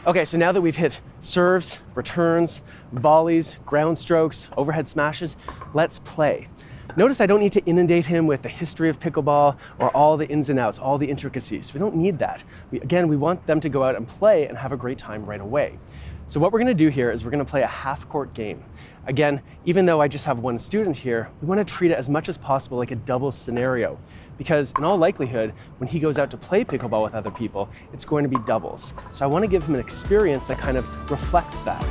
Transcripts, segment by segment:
Okay, so now that we've hit serves, returns, volleys, ground strokes, overhead smashes, let's play. Notice I don't need to inundate him with the history of pickleball or all the ins and outs, all the intricacies. We don't need that. We want them to go out and play and have a great time right away. So what we're gonna do here is we're gonna play a half-court game. Again, even though I just have one student here, we wanna treat it as much as possible like a double scenario, because in all likelihood, when he goes out to play pickleball with other people, it's going to be doubles. So I wanna give him an experience that kind of reflects that.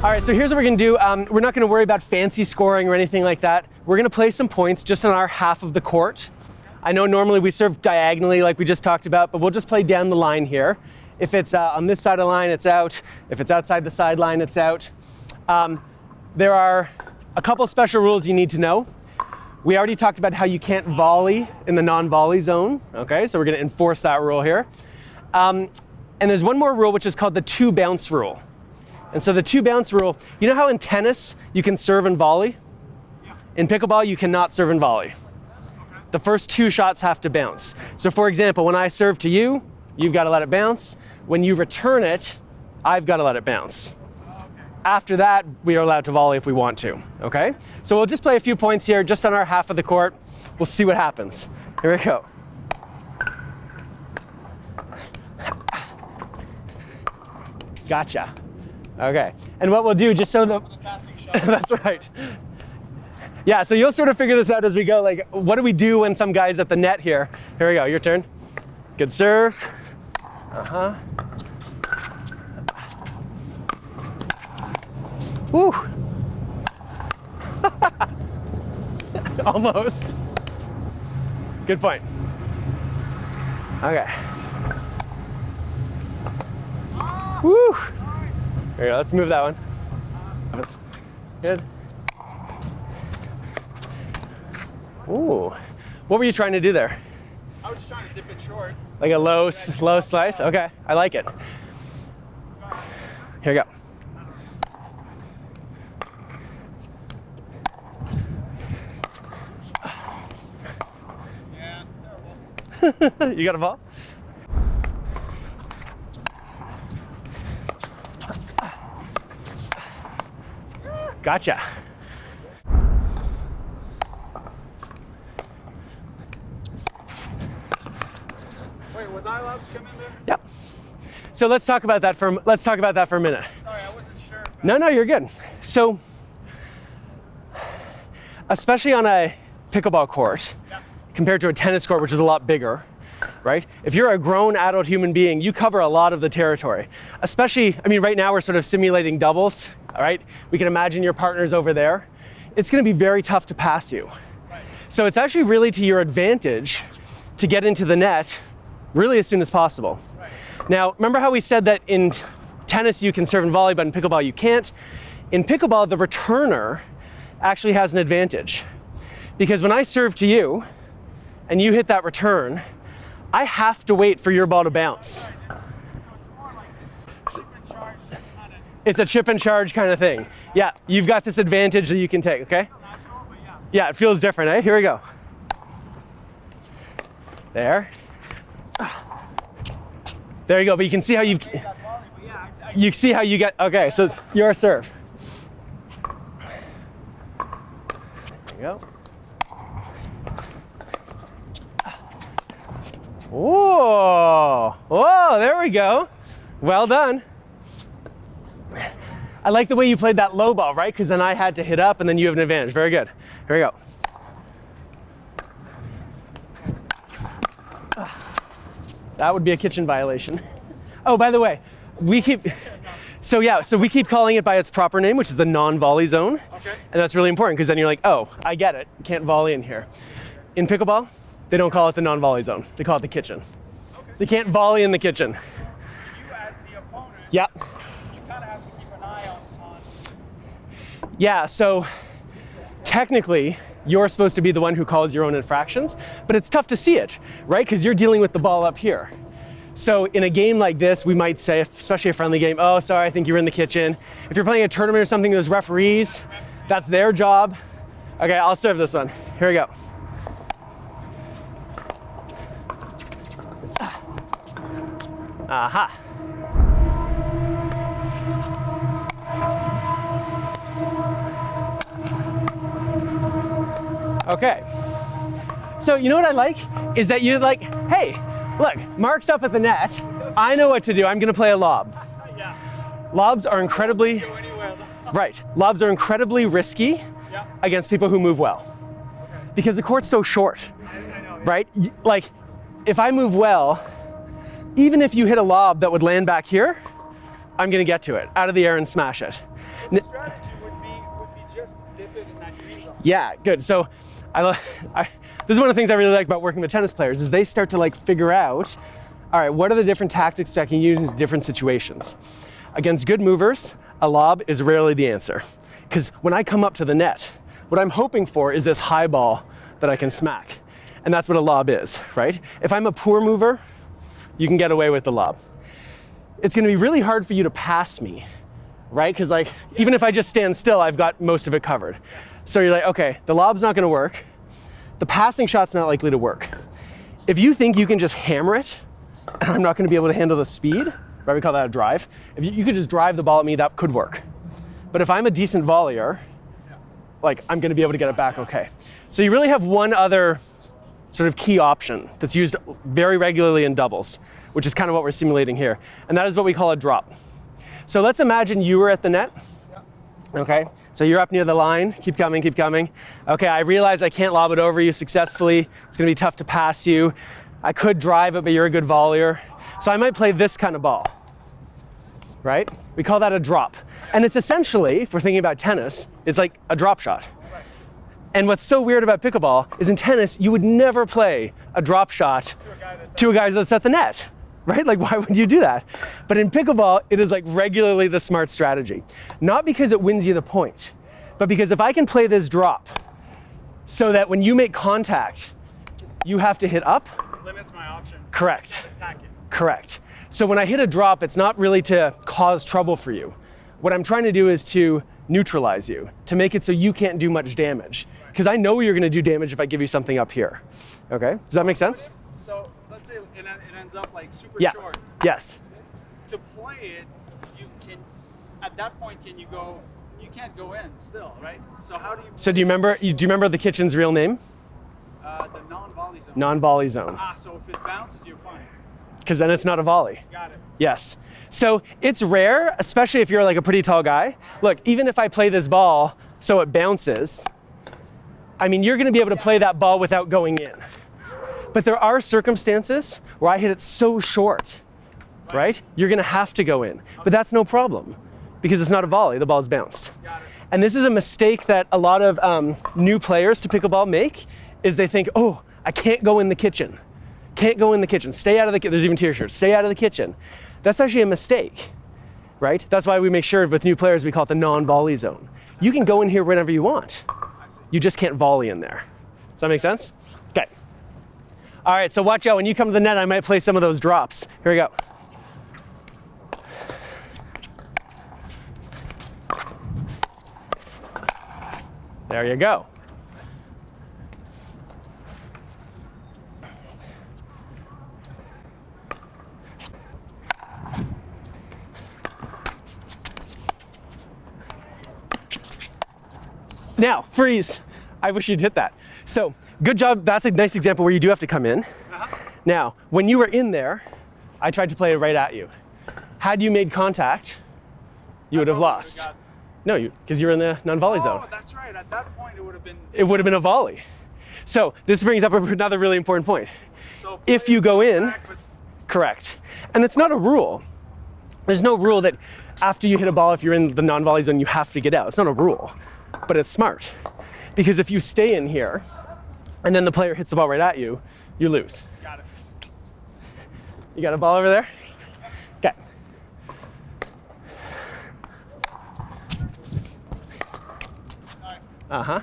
All right, so here's what we're gonna do. We're not gonna worry about fancy scoring or anything like that. We're gonna play some points just on our half of the court. I know normally we serve diagonally like we just talked about, but we'll just play down the line here. If it's on this side of the line, it's out. If it's outside the sideline, it's out. There are a couple special rules you need to know. We already talked about how you can't volley in the non-volley zone. Okay, so we're gonna enforce that rule here. And there's one more rule, which is called the 2-bounce rule. And so the 2-bounce rule, you know how in tennis you can serve and volley? Yeah. In pickleball, you cannot serve and volley. Okay. The first 2 shots have to bounce. So for example, when I serve to you, you've got to let it bounce. When you return it, I've got to let it bounce. Okay. After that, we are allowed to volley if we want to, okay? So we'll just play a few points here, just on our half of the court. We'll see what happens. Here we go. Gotcha. Okay, and what we'll do, just so the passing shot. That's right. Yeah, so you'll sort of figure this out as we go. Like, what do we do when some guy's at the net here? Here we go, your turn. Good serve. Woo. Almost. Good point. Okay. Woo. There you go, let's move that one. That's good. Ooh. What were you trying to do there? I was just trying to dip it short. Like a low slice? Okay, I like it. Here we go. Yeah, terrible. You got a ball? Gotcha. Wait, was I allowed to come in there? Yep. So let's talk about that for a minute. Sorry, I wasn't sure. No, you're good. So, especially on a pickleball court, Yeah. compared to a tennis court, which is a lot bigger, right? If you're a grown adult human being, you cover a lot of the territory. Especially, I mean, right now we're sort of simulating doubles, all right? We can imagine your partner's over there. It's gonna be very tough to pass you. Right. So it's actually really to your advantage to get into the net really as soon as possible. Right. Now, remember how we said that in tennis you can serve and volley, but in pickleball you can't? In pickleball, the returner actually has an advantage. Because when I serve to you and you hit that return, I have to wait for your ball to bounce. Right. So it's more like a chip and charge kind of. It's a chip and charge kind of thing. Yeah, you've got this advantage that you can take, okay? Natural, but yeah. Yeah, it feels different, eh? Here we go. There. There you go, but you can see how you see how you get, okay, so your serve. There you go. Whoa, whoa, there we go. Well done. I like the way you played that low ball, right? Because then I had to hit up and then you have an advantage. Very good. Here we go. That would be a kitchen violation. Oh, by the way, we keep calling it by its proper name, which is the non-volley zone. Okay. And that's really important because then you're like, oh, I get it. You can't volley in here. In pickleball, they don't call it the non-volley zone. They call it the kitchen. Okay. So you can't volley in the kitchen. You as the opponent, Yep. you kind of have to keep an eye on. Yeah, so technically, you're supposed to be the one who calls your own infractions, but it's tough to see it, right? Because you're dealing with the ball up here. So in a game like this, we might say, especially a friendly game, oh, sorry, I think you're in the kitchen. If you're playing a tournament or something, there's referees. That's their job. Okay, I'll serve this one. Here we go. Aha. Okay. So you know what I like? Is that you're like, hey, look, Mark's up at the net. I know what to do. I'm gonna play a lob. Yeah. Lobs are incredibly, Go anywhere. right, lobs are incredibly risky Yeah. against people who move well. Okay. Because the court's so short, I know. right? Like, if I move well, even if you hit a lob that would land back here, I'm gonna get to it, out of the air and smash it. The strategy would be just to dip it in that green zone. Yeah, good. So this is one of the things I really like about working with tennis players is they start to like figure out, all right, what are the different tactics that I can use in different situations? Against good movers, a lob is rarely the answer. Because when I come up to the net, what I'm hoping for is this high ball that I can smack. And that's what a lob is, right? If I'm a poor mover, you can get away with the lob. It's gonna be really hard for you to pass me, right? Because like, even if I just stand still, I've got most of it covered. So you're like, okay, the lob's not gonna work. The passing shot's not likely to work. If you think you can just hammer it, and I'm not gonna be able to handle the speed, right, we call that a drive. If you could just drive the ball at me, that could work. But if I'm a decent volleyer, like I'm gonna be able to get it back okay. So you really have one other sort of key option that's used very regularly in doubles, which is kind of what we're simulating here. And that is what we call a drop. So let's imagine you were at the net. Okay, so you're up near the line, keep coming, keep coming. Okay, I realize I can't lob it over you successfully. It's gonna be tough to pass you. I could drive it, but you're a good volleyer. So I might play this kind of ball, right? We call that a drop. And it's essentially, if we're thinking about tennis, it's like a drop shot. And what's so weird about pickleball is in tennis, you would never play a drop shot to a guy that's at the net, right? Like, why would you do that? But in pickleball, it is like regularly the smart strategy. Not because it wins you the point, but because if I can play this drop so that when you make contact, you have to hit up. It limits my options. Correct. Attack it. Correct. So when I hit a drop, it's not really to cause trouble for you. What I'm trying to do is to neutralize you, to make it so you can't do much damage. Because I know you're gonna do damage if I give you something up here. Okay, does that make sense? So let's say it ends up like super Yeah. short. Yes. To play it, you can, at that point, can you go, you can't go in still, right? So how do you? So do you remember the kitchen's real name? The non-volley zone. Non-volley zone. Ah, so if it bounces, you're fine. Because then it's not a volley. Got it. Yes. So it's rare, especially if you're like a pretty tall guy. Look, even if I play this ball so it bounces, I mean, you're gonna be able to play that ball without going in. But there are circumstances where I hit it so short, right? You're gonna have to go in, but that's no problem because it's not a volley, the ball's bounced. Got it. And this is a mistake that a lot of new players to pickleball make, is they think, oh, I can't go in the kitchen. Can't go in the kitchen, stay out of the kitchen. There's even t-shirts, stay out of the kitchen. That's actually a mistake, right? That's why we make sure with new players, we call it the non-volley zone. You can go in here whenever you want. You just can't volley in there. Does that make sense? Okay. All right, so watch out. When you come to the net, I might play some of those drops. Here we go. There you go. Now, freeze. I wish you'd hit that. So, good job. That's a nice example where you do have to come in. Now, when you were in there, I tried to play it right at you. Had you made contact, you would have lost. No, because you're in the non-volley zone. Oh, that's right. At that point, it would have been. It would have been a volley. So, this brings up another really important point. So If you go in, correct. And it's not a rule. There's no rule that after you hit a ball, if you're in the non-volley zone, you have to get out. It's not a rule. But it's smart, because if you stay in here and then the player hits the ball right at you, you lose. Got it. You got a ball over there? Okay. Uh-huh.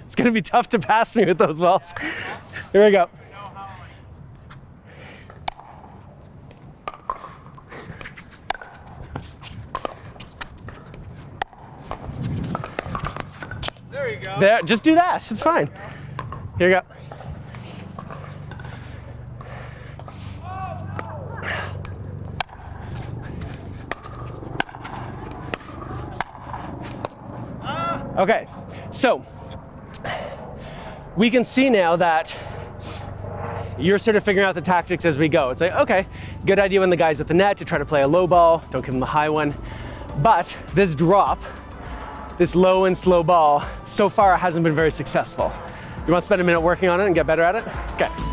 It's gonna be tough to pass me with those balls. Here we go. There you go. There, just do that. It's fine. Here we go. Okay, so we can see now that you're sort of figuring out the tactics as we go. It's like, okay, good idea when the guy's at the net to try to play a low ball, don't give him the high one. But this drop, this low and slow ball, so far hasn't been very successful. You want to spend a minute working on it and get better at it? Okay.